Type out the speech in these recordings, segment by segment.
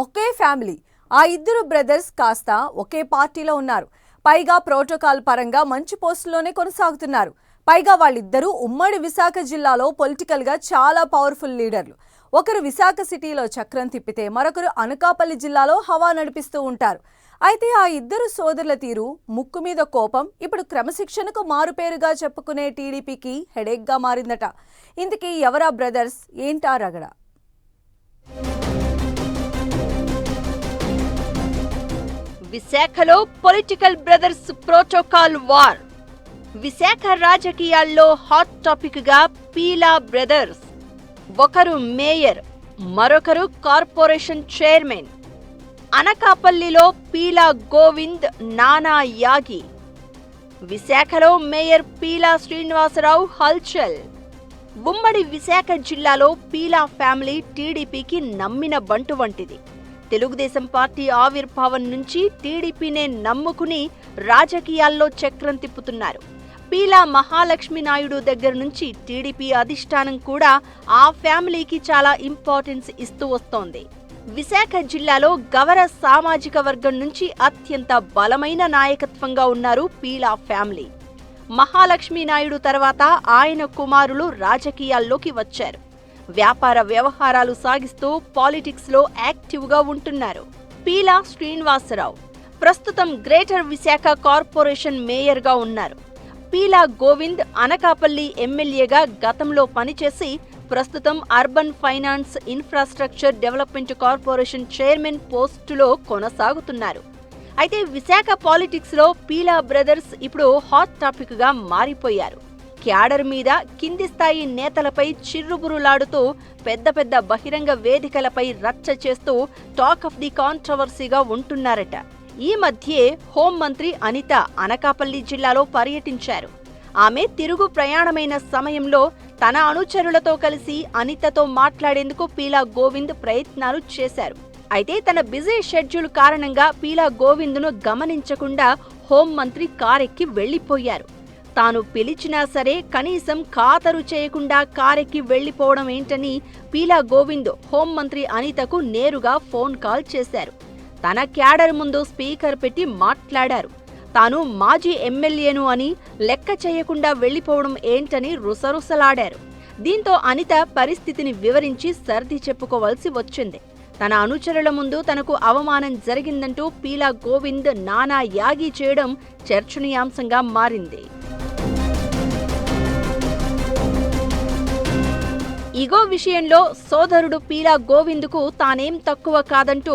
ఒకే family. ఆ ఇద్దరు brothers కాస్త ఒకే పార్టీలో ఉన్నారు. పైగా ప్రోటోకాల్ పరంగా మంచి పోస్టులోనే కొనసాగుతున్నారు. పైగా వాళ్ళిద్దరూ ఉమ్మడి విశాఖ జిల్లాలో పొలిటికల్ గా చాలా పవర్ఫుల్ లీడర్లు. ఒకరు విశాఖ సిటీలో చక్రం తిప్పితే మరొకరు అనకాపల్లి జిల్లాలో హవా నడిపిస్తూ ఉంటారు. అయితే ఆ ఇద్దరు సోదరుల తీరు, ముక్కు మీద కోపం ఇప్పుడు క్రమశిక్షణకు మారుపేరుగా చెప్పుకునే టీడీపీకి హెడేక్ గా మారిందట. ఇంతకీ ఎవరా బ్రదర్స్, ఏంటా రగడ? విశాఖలో political brothers protocol war. Visakha రాజకీయాల్లో హాట్ టాపిక్ గా పీలా బ్రదర్స్. ఒకరు మేయర్, మరొకరు కార్పొరేషన్ చైర్మన్. అనకాపల్లిలో పీలా గోవింద్, నానా యాగి. విశాఖలో మేయర్ పీలా శ్రీనివాసరావు హల్చల్. ఉమ్మడి విశాఖ జిల్లాలో పీలా ఫ్యామిలీ టీడీపీకి నమ్మిన బంటు వంటిది. తెలుగుదేశం పార్టీ ఆవిర్భావం నుంచి టీడీపీనే నమ్ముకుని రాజకీయాల్లో చక్రం తిప్పుతున్నారు. పీలా మహాలక్ష్మి నాయుడు దగ్గర నుంచి టీడీపీ అధిష్టానం కూడా ఆ ఫ్యామిలీకి చాలా ఇంపార్టెన్స్ ఇస్తూ వస్తోంది. విశాఖ జిల్లాలో గవర సామాజిక వర్గం నుంచి అత్యంత బలమైన నాయకత్వంగా ఉన్నారు పీలా ఫ్యామిలీ. మహాలక్ష్మి నాయుడు తర్వాత ఆయన కుమారులు రాజకీయాల్లోకి వచ్చారు. వ్యాపార వ్యవహారాలు సాగిస్తూ పాలిటిక్స్ లో యాక్టివ్ గా ఉంటున్నారు. పీలా శ్రీనివాసరావు ప్రస్తుతం గ్రేటర్ విశాఖ కార్పొరేషన్ మేయర్ గా ఉన్నారు. పీలా గోవింద్ అనకాపల్లి ఎమ్మెల్యేగా గతంలో పనిచేసి ప్రస్తుతం urban finance infrastructure development corporation chairman పోస్టులో కొనసాగుతున్నారు. అయితే విశాఖ పాలిటిక్స్ లో పీలా బ్రదర్స్ ఇప్పుడు హాట్ టాపిక్ గా మారిపోయారు. క్యాడర్ మీద కింది స్థాయి నేతలపై చిర్రుబురులాడుతూ పెద్ద పెద్ద బహిరంగ వేదికలపై రచ్చ చేస్తూ టాక్ ఆఫ్ ది కాంట్రవర్సీగా ఉంటున్నారట. ఈ మధ్యే హోంమంత్రి అనిత అనకాపల్లి జిల్లాలో పర్యటించారు. ఆమె తిరుగు ప్రయాణమైన సమయంలో తన అనుచరులతో కలిసి అనితతో మాట్లాడేందుకు పీలా గోవింద్ ప్రయత్నాలు చేశారు. అయితే తన బిజీ షెడ్యూల్ కారణంగా పీలా గోవింద్ను గమనించకుండా హోంమంత్రి కారెక్కి వెళ్లిపోయారు. తాను పిలిచినా సరే కనీసం ఖాతరు చేయకుండా కారెక్కి వెళ్లిపోవడం ఏంటని పీలా గోవింద్ హోంమంత్రి అనితకు నేరుగా ఫోన్ కాల్ చేశారు. తన క్యాడర్ ముందు స్పీకర్ పెట్టి మాట్లాడారు. తాను మాజీ ఎమ్మెల్యేను అని లెక్క చేయకుండా వెళ్లిపోవడం ఏంటని రుసరుసలాడారు. దీంతో అనిత పరిస్థితిని వివరించి సర్ది చెప్పుకోవాల్సి వచ్చింది. తన అనుచరుల ముందు తనకు అవమానం జరిగిందంటూ పీలా గోవింద్ నానా యాగి చేయడం చర్చనీయాంశంగా మారింది. ఇగో విషయంలో సోదరుడు పీలా గోవింద్కు తానేం తక్కువ కాదంటూ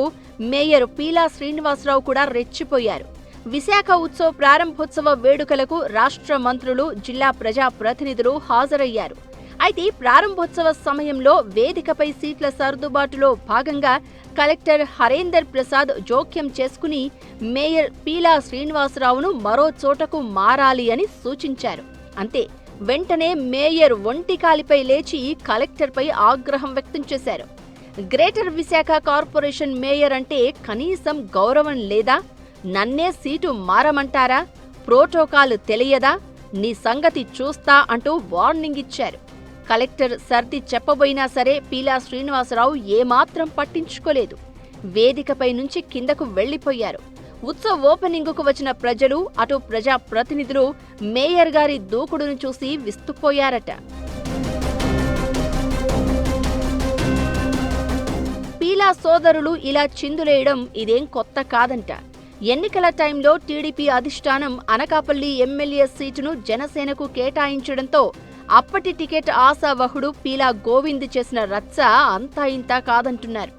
మేయర్ పీలా శ్రీనివాసరావు కూడా రెచ్చిపోయారు. విశాఖ ఉత్సవ ప్రారంభోత్సవ వేడుకలకు రాష్ట్ర మంత్రులు, జిల్లా ప్రజా ప్రతినిధులు హాజరయ్యారు. అయితే ప్రారంభోత్సవ సమయంలో వేదికపై సీట్ల సర్దుబాటులో భాగంగా కలెక్టర్ హరేందర్ ప్రసాద్ జోక్యం చేసుకుని మేయర్ పీలా శ్రీనివాసరావును మరో చోటకు మారాలి అని సూచించారు. అంతే, వెంటనే మేయర్ ఒంటికాలిపై లేచి కలెక్టర్పై ఆగ్రహం వ్యక్తం చేశారు. గ్రేటర్ విశాఖ కార్పొరేషన్ మేయర్ అంటే కనీసం గౌరవం లేదా? నన్నే సీటు మారమంటారా? ప్రోటోకాల్ తెలియదా? నీ సంగతి చూస్తా అంటూ వార్నింగ్ ఇచ్చారు. కలెక్టర్ సర్ది చెప్పబోయినా సరే పీలా శ్రీనివాసరావు ఏమాత్రం పట్టించుకోలేదు. వేదికపై నుంచి కిందకు వెళ్లిపోయారు. ఉత్సవ్ ఓపెనింగుకు వచ్చిన ప్రజలు, అటు ప్రజా ప్రతినిధులు మేయర్ గారి దూకుడును చూసి విస్తుపోయారట. పీలా సోదరులు ఇలా చిందులేయడం ఇదేం కొత్త కాదంట. ఎన్నికల టైంలో టీడీపీ అధిష్టానం అనకాపల్లి ఎమ్మెల్యే సీటును జనసేనకు కేటాయించడంతో అప్పటి టికెట్ ఆశావహుడు పీలా గోవింద్ చేసిన రచ్చ అంతా ఇంతా కాదంటున్నారు.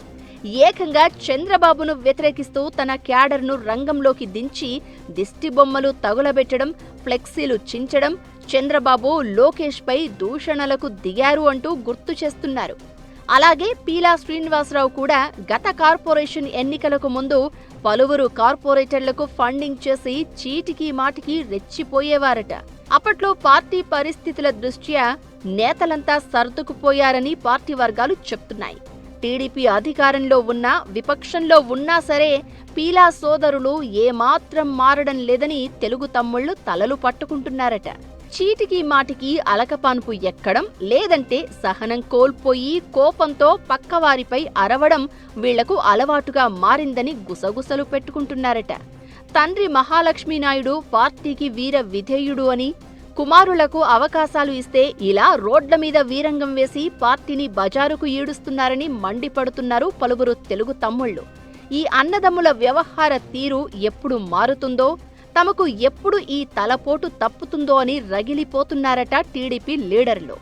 ఏకంగా చంద్రబాబును వ్యతిరేకిస్తూ తన క్యాడర్ను రంగంలోకి దించి దిష్టిబొమ్మలు తగులబెట్టడం, ఫ్లెక్సీలు చించడం, చంద్రబాబు లోకేష్ పై దూషణలకు దిగారు అంటూ గుర్తు చేస్తున్నారు. అలాగే పీలా శ్రీనివాసరావు కూడా గత కార్పొరేషన్ ఎన్నికలకు ముందు పలువురు కార్పొరేటర్లకు ఫండింగ్ చేసి చీటికి మాటికి రెచ్చిపోయేవారట. అప్పట్లో పార్టీ పరిస్థితుల దృష్ట్యా నేతలంతా సర్దుకుపోయారని పార్టీ వర్గాలు చెప్తున్నాయి. టీడీపీ అధికారంలో ఉన్నా, విపక్షంలో ఉన్నా సరే పీలా సోదరులు ఏమాత్రం మారడం లేదని తెలుగు తమ్ముళ్లు తలలు పట్టుకుంటున్నారట. చీటికి మాటికి అలకపానుపు ఎక్కడం, లేదంటే సహనం కోల్పోయి కోపంతో పక్కవారిపై అరవడం వీళ్లకు అలవాటుగా మారిందని గుసగుసలు పెట్టుకుంటున్నారట. తండ్రి మహాలక్ష్మీనాయుడు పార్టీకి వీర విధేయుడు అని, కుమారులకు అవకాశాలు ఇస్తే ఇలా రోడ్ల మీద వీరంగం వేసి పార్టీని బజారుకు ఈడుస్తున్నారని మండిపడుతున్నారు పలువురు తెలుగు తమ్ముళ్లు. ఈ అన్నదమ్ముల వ్యవహార తీరు ఎప్పుడు మారుతుందో, తమకు ఎప్పుడు ఈ తలపోటు తప్పుతుందో అని రగిలిపోతున్నారట టీడీపీ లీడర్లు.